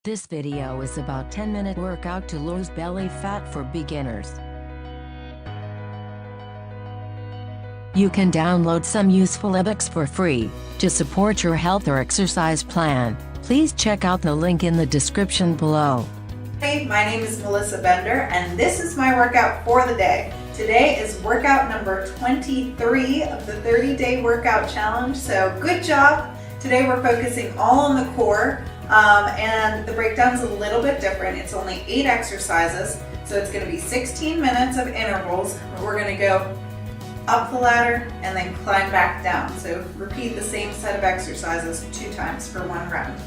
This video is about 10-minute workout to lose belly fat for beginners. You can download some useful ebooks for free. To support your health or exercise plan, please check out the link in the description below. Hey, my name is Melissa Bender, and this is my workout for the day. Today is workout number 23 of the 30-day workout challenge, so good job. Today we're focusing all on the core, and the breakdown's a little bit different. It's only 8 exercises, so it's going to be 16 minutes of intervals. We're going to go up the ladder and then climb back down. So repeat the same set of exercises 2 times for 1 round.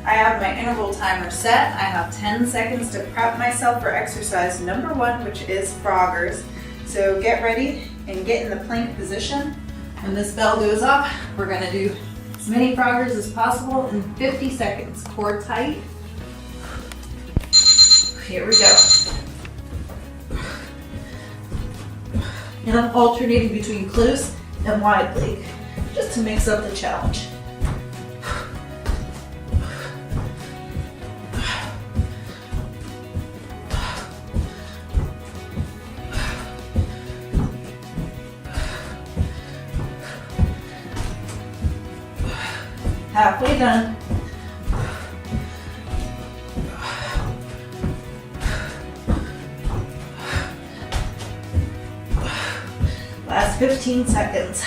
I have my interval timer set. I have 10 seconds to prep myself for exercise number 1, which is froggers. So get ready and get in the plank position. When this bell goes off, we're going to do as many froggers as possible in 50 seconds. Core tight. Here we go. And I'm alternating between close and wide leg, just to mix up the challenge. Halfway done. Last 15 seconds.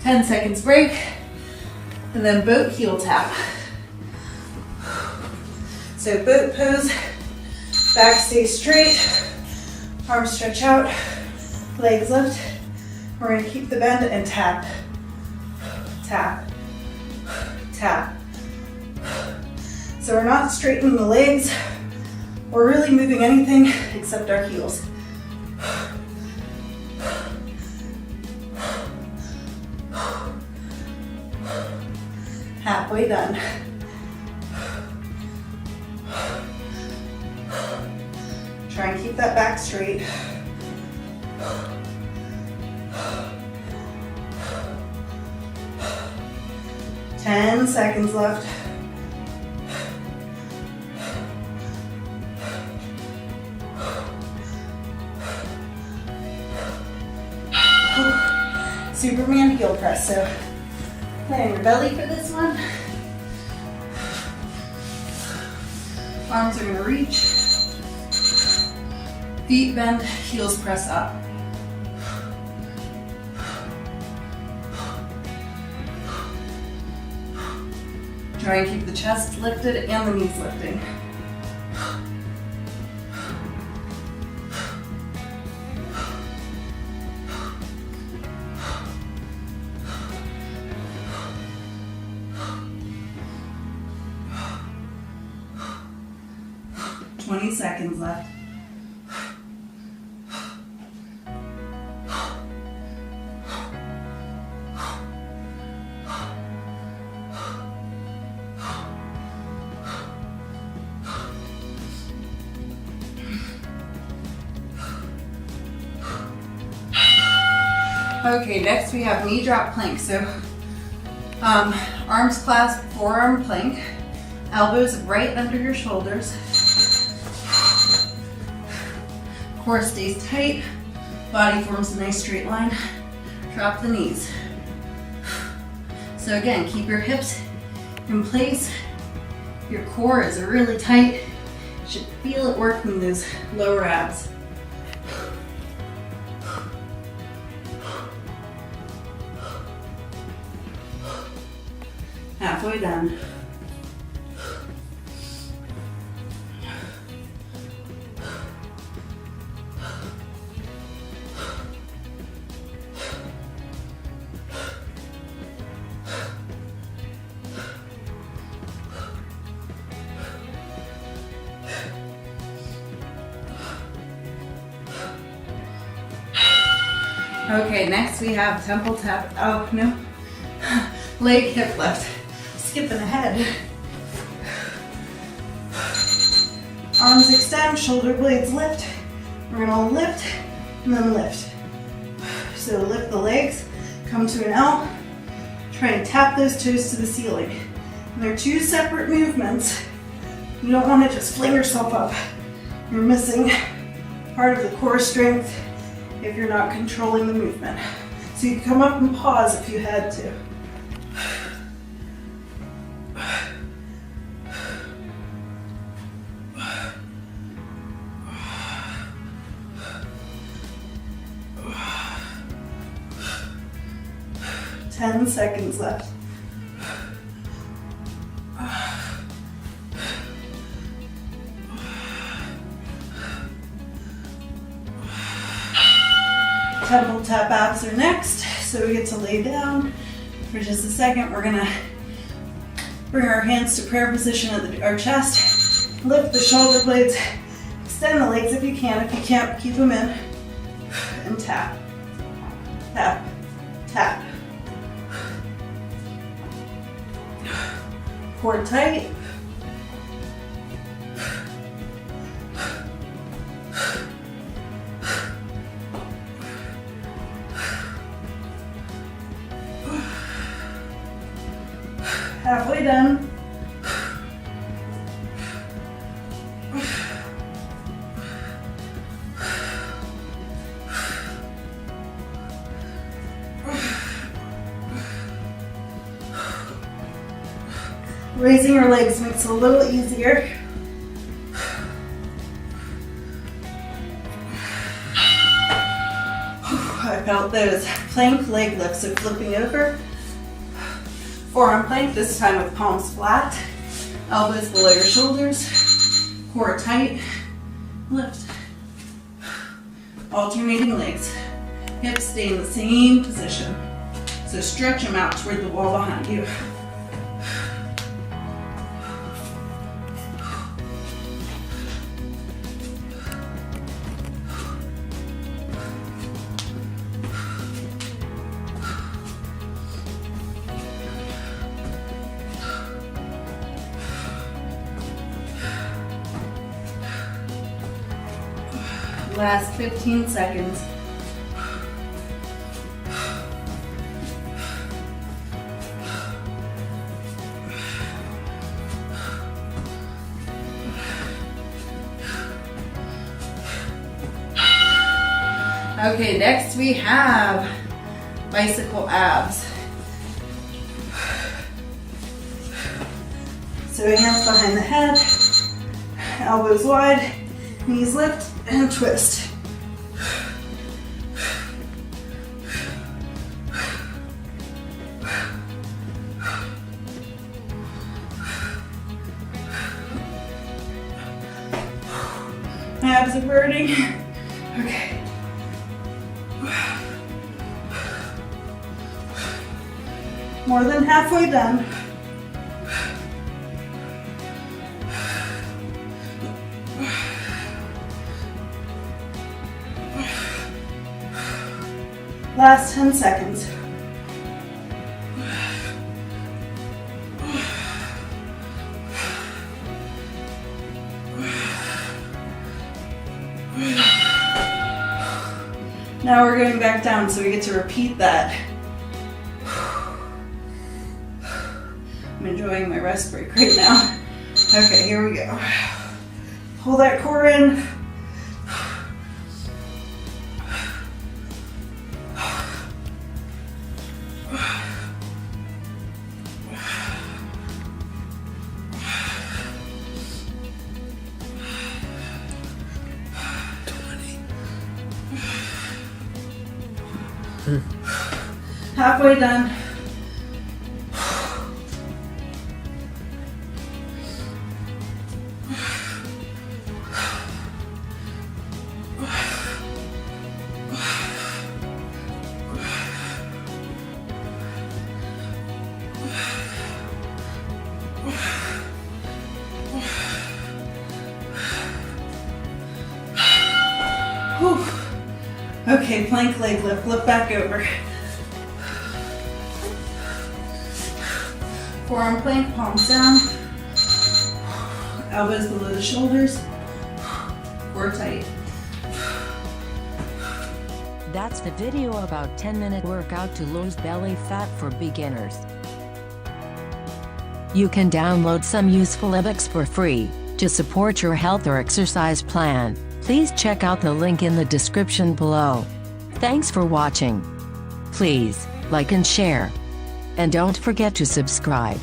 Ten seconds break, and then boat heel tap. So boat pose, back stays straight, arms stretch out, legs lift. We're going to keep the bend and tap, tap, tap. So we're not straightening the legs or really moving anything except our heels. Halfway done. Try and keep that back straight. Ten seconds left. Superman heel press. So lay on your belly for this one. Arms are going to reach. Feet bend, heels press up. Try and keep the chest lifted and the knees lifting. Twenty seconds left. Okay, next we have knee drop plank. So arms clasped, forearm plank, elbows right under your shoulders. Core stays tight, body forms a nice straight line. Drop the knees. So again, keep your hips in place. Your core is really tight. You should feel it working those lower abs. Halfway done. Okay, next we have temple tap. Oh, no. Leg hip lift. Skipping ahead. Arms extend, shoulder blades lift. We're gonna lift and then lift. So lift the legs, come to an L, try and tap those toes to the ceiling. And they're two separate movements. You don't want to just fling yourself up. You're missing part of the core strength if you're not controlling the movement. So you can come up and pause if you had to. Ten seconds left. Temple tap abs are next, so we get to lay down for just a second. We're gonna bring our hands to prayer position at our chest, lift the shoulder blades, extend the legs if you can. If you can't, keep them in, and tap, tap, tap. Core tight. Halfway done. Raising your legs makes it a little easier. I felt those plank leg lifts, so flipping over. Forearm plank, this time with palms flat, elbows below your shoulders, core tight, lift. Alternating legs, hips stay in the same position. So stretch them out toward the wall behind you. Last 15 seconds. Okay, next we have bicycle abs. So hands behind the head, elbows wide, knees lift, and twist. Abs are burning. Okay. More than halfway done. Last 10 seconds. Now we're going back down, so we get to repeat that. I'm enjoying my rest break right now. Okay, here we go. Pull that core in. Halfway done. Whew. Okay, plank leg lift, flip back over. Forearm plank, palms down, elbows below the shoulders, Core tight. That's the video about 10-minute workout to lose belly fat for beginners. You can download some useful ebooks for free. To support your health or exercise plan, please check out the link in the description below. Thanks for watching. Please like and share. And don't forget to subscribe.